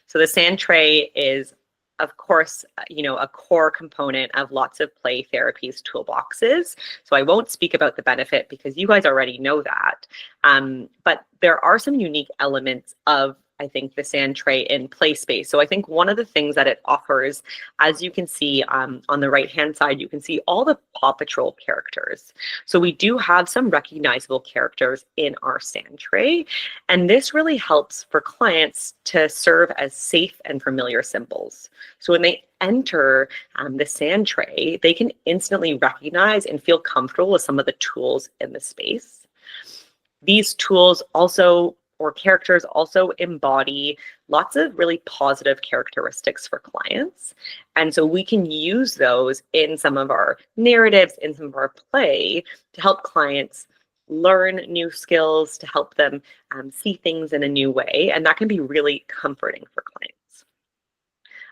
So the SandTray is, of course, a core component of lots of play therapies toolboxes. So I won't speak about the benefit because you guys already know that. But there are some unique elements of, I think, the SandTray in play space. So I think one of the things that it offers, as you can see on the right-hand side, you can see all the Paw Patrol characters. So we do have some recognizable characters in our SandTray, and this really helps for clients to serve as safe and familiar symbols. So when they enter the SandTray, they can instantly recognize and feel comfortable with some of the tools in the space. These tools also, or characters, also embody lots of really positive characteristics for clients. And so we can use those in some of our narratives, in some of our play, to help clients learn new skills, to help them see things in a new way. And that can be really comforting for clients.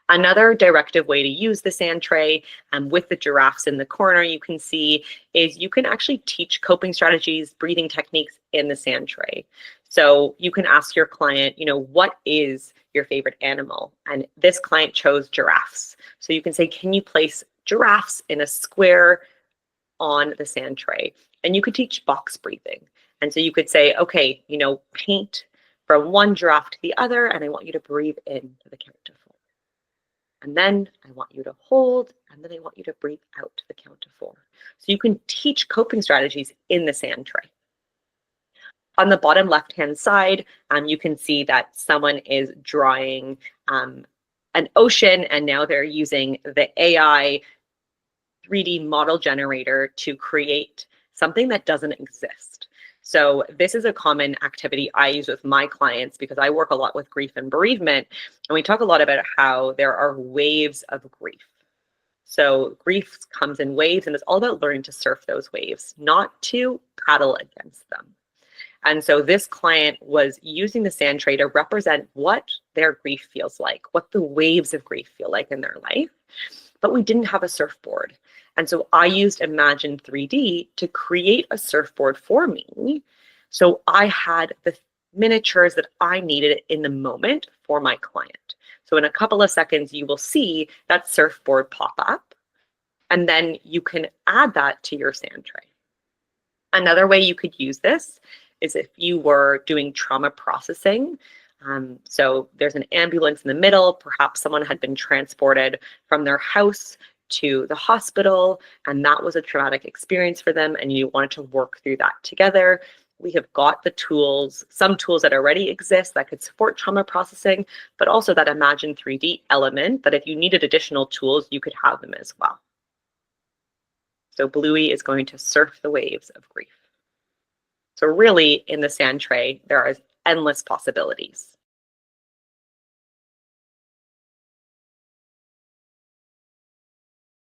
Another directive way to use the SandTray, with the giraffes in the corner, you can see, is you can actually teach coping strategies, breathing techniques in the SandTray. So you can ask your client, what is your favorite animal? And this client chose giraffes. So you can say, can you place giraffes in a square on the SandTray? And you could teach box breathing. And so you could say, okay, paint from one giraffe to the other, and I want you to breathe in to the count of 4. And then I want you to hold, and then I want you to breathe out to the count of 4. So you can teach coping strategies in the SandTray. On the bottom left-hand side, you can see that someone is drawing an ocean, and now they're using the AI 3D model generator to create something that doesn't exist. So this is a common activity I use with my clients because I work a lot with grief and bereavement, and we talk a lot about how there are waves of grief. So grief comes in waves, and it's all about learning to surf those waves, not to paddle against them. And so this client was using the SandTray to represent what their grief feels like, what the waves of grief feel like in their life, but we didn't have a surfboard. And so I used Imagine 3D to create a surfboard for me. So I had the miniatures that I needed in the moment for my client. So in a couple of seconds, you will see that surfboard pop up, and then you can add that to your SandTray. Another way you could use this is if you were doing trauma processing. So there's an ambulance in the middle, perhaps someone had been transported from their house to the hospital, and that was a traumatic experience for them, and you wanted to work through that together. We have got the tools, some tools that already exist that could support trauma processing, but also that Imagine 3D element that if you needed additional tools, you could have them as well. So Bluey is going to surf the waves of grief. So really, in the SandTray, there are endless possibilities.